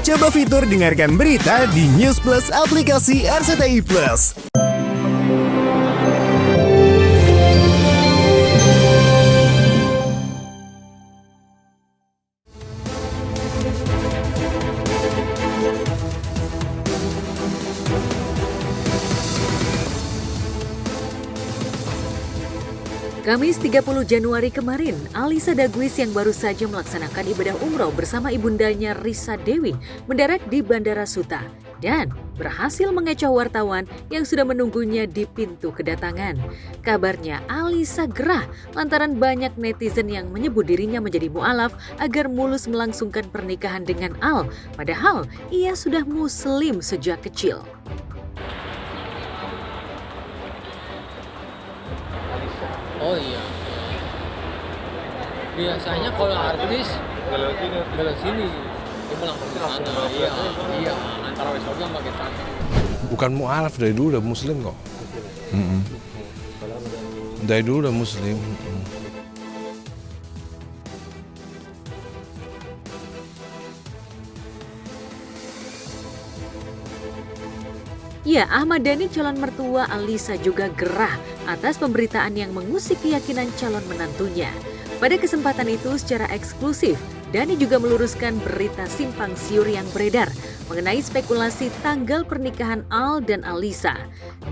Coba fitur dengarkan berita di News Plus aplikasi RCTI Plus. Kamis 30 Januari kemarin, Alisa Daguis yang baru saja melaksanakan ibadah umroh bersama ibundanya Risa Dewi mendarat di Bandara Suta dan berhasil mengecoh wartawan yang sudah menunggunya di pintu kedatangan. Kabarnya Alisa gerah lantaran banyak netizen yang menyebut dirinya menjadi mualaf agar mulus melangsungkan pernikahan dengan Al, padahal ia sudah muslim sejak kecil. Oh iya. Biasanya kalau artis belok sini, dia pulang ke sana. Iya. Antara Wesoga sama sana. Bukan mu'alaf, dari dulu udah muslim kok. Dari dulu udah muslim. Ya, Ahmad Dhani calon mertua Alisa juga gerah atas pemberitaan yang mengusik keyakinan calon menantunya. Pada kesempatan itu secara eksklusif, Dhani juga meluruskan berita simpang siur yang beredar mengenai spekulasi tanggal pernikahan Al dan Alisa.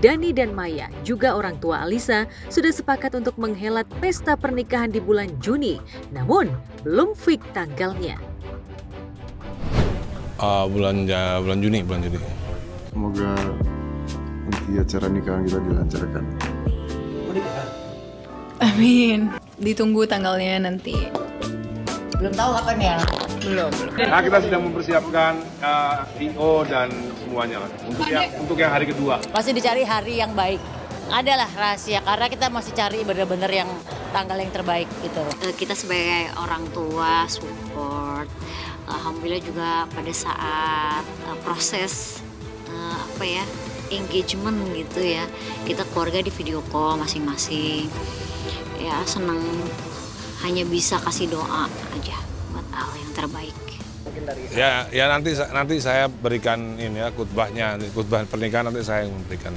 Dhani dan Maya, juga orang tua Alisa, sudah sepakat untuk menghelat pesta pernikahan di bulan Juni, namun belum fix tanggalnya. Bulan Juni. Semoga nanti acara nikahan kita dilancarkan. Amin. Ditunggu tanggalnya nanti. Belum tahu kapan ya? Belum. Nah, kita sedang mempersiapkan I.O. dan semuanya lah untuk yang hari kedua. Masih dicari hari yang baik. Adalah rahasia karena kita masih cari benar-benar yang tanggal yang terbaik gitu. Kita sebagai orang tua support. Alhamdulillah juga pada saat proses engagement gitu ya, kita keluarga di video call masing-masing. Ya senang, hanya bisa kasih doa aja buat Al yang terbaik. Ya nanti saya berikan ini ya khutbah pernikahan nanti saya yang memberikan.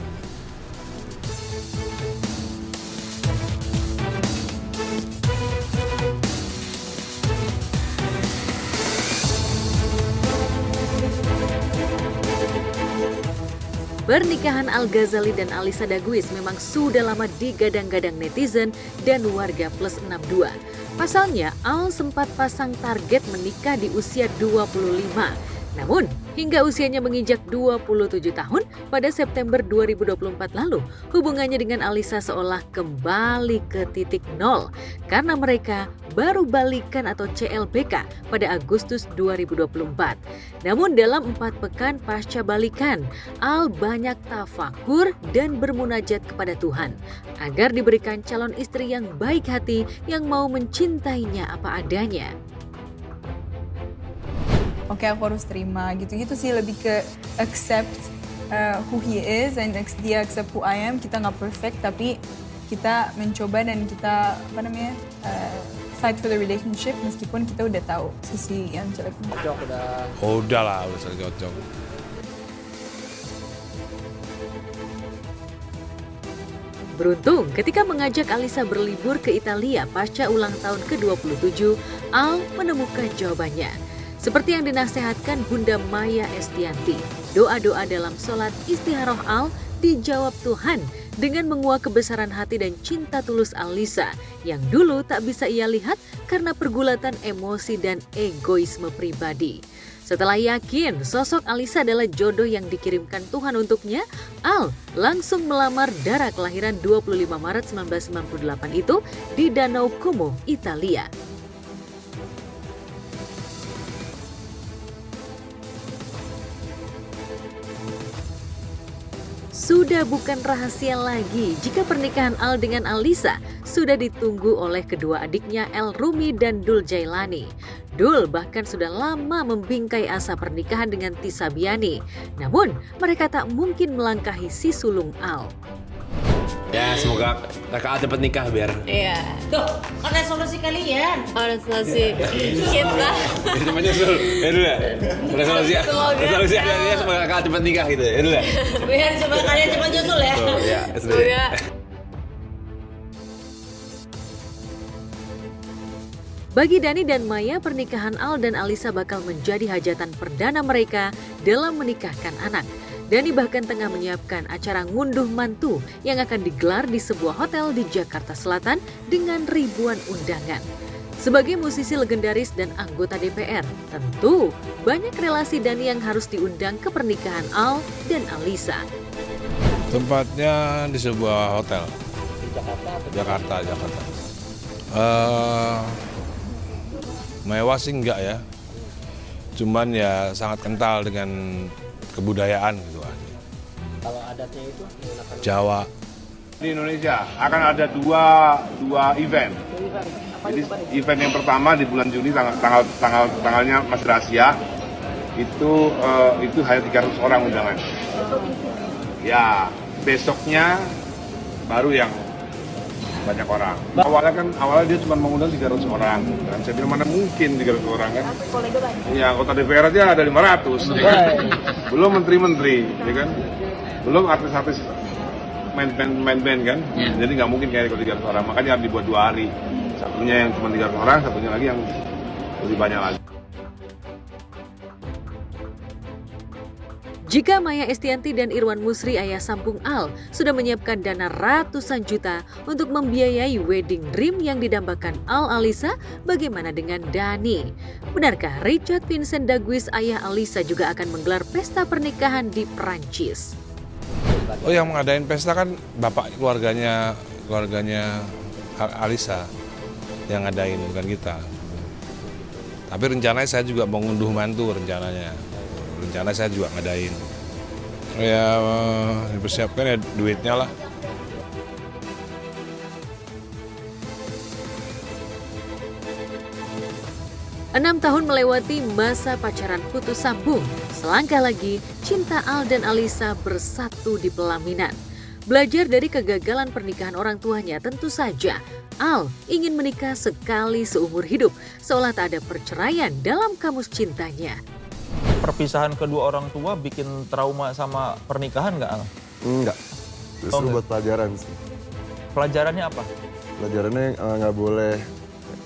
Pernikahan Al-Ghazali dan Alisa Daguis memang sudah lama digadang-gadang netizen dan warga plus 62. Pasalnya, Al sempat pasang target menikah di usia 25. Namun, hingga usianya menginjak 27 tahun pada September 2024 lalu, hubungannya dengan Alisa seolah kembali ke titik nol karena mereka baru balikan atau CLBK pada Agustus 2024. Namun dalam 4 pekan pasca balikan, Al banyak tafakur dan bermunajat kepada Tuhan agar diberikan calon istri yang baik hati yang mau mencintainya apa adanya. Oke, aku harus terima gitu-gitu sih, lebih ke accept who he is and dia accept who I am. Kita nggak perfect tapi kita mencoba dan kita fight for the relationship meskipun kita udah tahu sisi yang jeleknya. Udah saya cocok. Beruntung ketika mengajak Alisa berlibur ke Italia pasca ulang tahun ke-27, Al menemukan jawabannya. Seperti yang dinasehatkan Bunda Maya Estianti, doa-doa dalam sholat istikharah Al dijawab Tuhan dengan menguak kebesaran hati dan cinta tulus Alisa yang dulu tak bisa ia lihat karena pergulatan emosi dan egoisme pribadi. Setelah yakin sosok Alisa adalah jodoh yang dikirimkan Tuhan untuknya, Al langsung melamar Dara kelahiran 25 Maret 1998 itu di Danau Como, Italia. Sudah bukan rahasia lagi jika pernikahan Al dengan Alisa sudah ditunggu oleh kedua adiknya El Rumi dan Dul Jailani. Dul bahkan sudah lama membingkai asa pernikahan dengan Tisa Biani. Namun mereka tak mungkin melangkahi si sulung Al. Ya semoga kakak cepat nikah biar. Iya. Tuh, kan resolusi kalian. Oh, resolusi kita. Cuma nyusul. Ya dulu ya. Resolusi kalian semoga kakak cepat nikah gitu. Ya dulu ya. Biar coba kalian cepat nyusul ya. Tuh, ya. Semoga. Bagi Dani dan Maya, pernikahan Al dan Alisa bakal menjadi hajatan perdana mereka dalam menikahkan anak. Dani bahkan tengah menyiapkan acara ngunduh mantu yang akan digelar di sebuah hotel di Jakarta Selatan dengan ribuan undangan. Sebagai musisi legendaris dan anggota DPR, tentu banyak relasi Dani yang harus diundang ke pernikahan Al dan Alisa. Tempatnya di sebuah hotel. Jakarta. Mewah sih enggak ya. Cuman ya sangat kental dengan kebudayaan gitu aja. Kalau adatnya itu menggunakan Jawa. Di Indonesia akan ada dua event. Jadi event yang pertama di bulan Juni tanggalnya masih rahasia. Itu hanya 300 orang undangan. Ya, besoknya baru yang banyak orang. Awalnya dia cuma mengundang 300 orang. Dan saya bilang mana mungkin 300 orang kan? Ya, anggota DPR aja ada 500. Ya kan? Belum menteri-menteri, ya kan? Belum artis-artis main band kan? Jadi nggak mungkin kayak 300 orang. Makanya harus dibuat 2 hari. Satunya yang cuma 300 orang, satunya lagi yang lebih banyak lagi. Jika Maya Estianty dan Irwan Musri ayah sambung Al sudah menyiapkan dana ratusan juta untuk membiayai wedding dream yang didambakan Al Alisa, bagaimana dengan Dani? Benarkah Richard Vincent Daguis ayah Alisa juga akan menggelar pesta pernikahan di Perancis? Oh, yang mengadain pesta kan bapak keluarganya Alisa yang ngadain, bukan kita. Tapi rencananya saya juga mau ngunduh mantu rencananya. Rencana saya juga ngadain. Ya dipersiapkan ya duitnya lah. Enam tahun melewati masa pacaran putus sambung. Selangkah lagi, cinta Al dan Alisa bersatu di pelaminan. Belajar dari kegagalan pernikahan orang tuanya, tentu saja Al ingin menikah sekali seumur hidup, seolah tak ada perceraian dalam kamus cintanya. Perpisahan kedua orang tua bikin trauma sama pernikahan nggak, Al? Enggak. Justru buat pelajaran sih. Pelajarannya apa? Pelajarannya nggak boleh,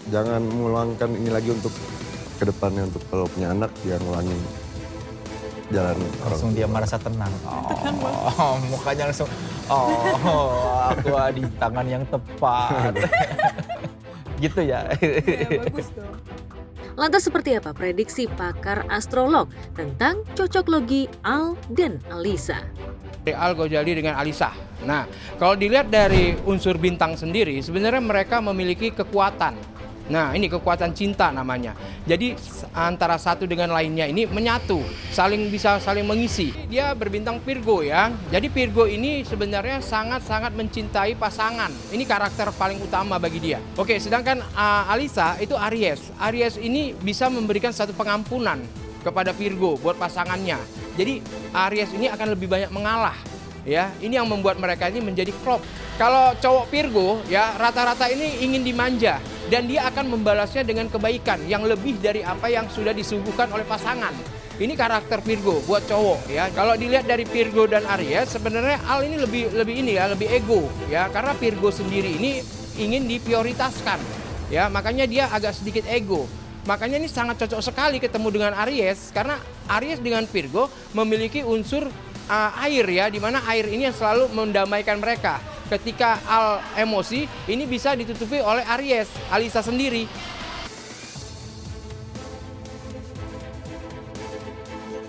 jangan mengulangkan ini lagi untuk kedepannya, untuk kalau punya anak dia ngulangin jalan langsung dia merasa tenang. Oh, mukanya langsung, aku di tangan yang tepat. Gitu ya. Ya, bagus dong. Lantas seperti apa prediksi pakar astrolog tentang cocok logi Al dan Alisa? Al Ghazali dengan Alisa. Nah, kalau dilihat dari unsur bintang sendiri, sebenarnya mereka memiliki kekuatan. Nah, ini kekuatan cinta namanya. Jadi antara satu dengan lainnya ini menyatu, bisa saling mengisi. Dia berbintang Virgo ya. Jadi Virgo ini sebenarnya sangat-sangat mencintai pasangan. Ini karakter paling utama bagi dia. Oke, sedangkan Alisa itu Aries. Aries ini bisa memberikan satu pengampunan kepada Virgo buat pasangannya. Jadi Aries ini akan lebih banyak mengalah. Ya, ini yang membuat mereka ini menjadi klop. Kalau cowok Virgo ya rata-rata ini ingin dimanja dan dia akan membalasnya dengan kebaikan yang lebih dari apa yang sudah disuguhkan oleh pasangan. Ini karakter Virgo buat cowok ya. Kalau dilihat dari Virgo dan Aries sebenarnya Al ini lebih ego ya, karena Virgo sendiri ini ingin diprioritaskan. Ya, makanya dia agak sedikit ego. Makanya ini sangat cocok sekali ketemu dengan Aries karena Aries dengan Virgo memiliki unsur air ya, di mana air ini yang selalu mendamaikan mereka. Ketika Al emosi, ini bisa ditutupi oleh Aries, Alisa sendiri.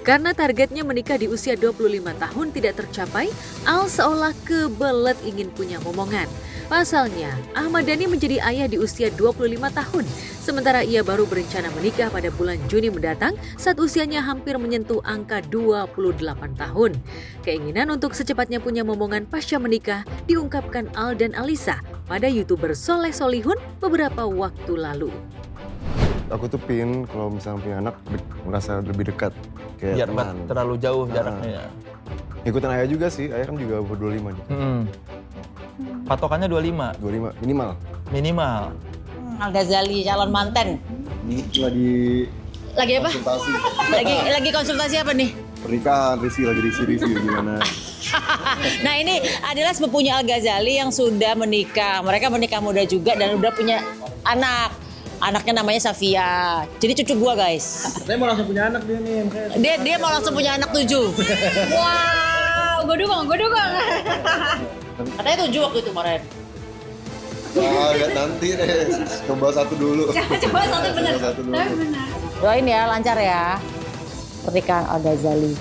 Karena targetnya menikah di usia 25 tahun tidak tercapai, Al seolah kebelet ingin punya momongan. Pasalnya, Ahmad Dhani menjadi ayah di usia 25 tahun, sementara ia baru berencana menikah pada bulan Juni mendatang saat usianya hampir menyentuh angka 28 tahun. Keinginan untuk secepatnya punya momongan pasca menikah diungkapkan Al dan Alisa pada YouTuber Soleh Solihun beberapa waktu lalu. Aku tuh pingin kalau misalnya punya anak merasa lebih dekat kayak biar teman. Terlalu jauh jaraknya ya. Ikutan ayah juga sih, ayah kan juga umur 25 nih. Patokannya 25 25 minimal. minimal. Al Ghazali calon manten. Ini lagi Lagi apa? konsultasi. Lagi konsultasi apa nih? Pernikahan, lagi review gimana. Nah ini adalah sepupunya Al Ghazali yang sudah menikah. Mereka menikah muda juga dan udah punya anak. Anaknya namanya Safia. Jadi cucu gua guys. Saya mau langsung punya anak dia nih. Dia mau langsung punya anak 7. Wow, gue dukung. Katanya 7 waktu itu kemarin. Wah, lihat nanti deh. Coba satu dulu. Coba satu bener. Doain ya lancar ya pernikahan Al Ghazali.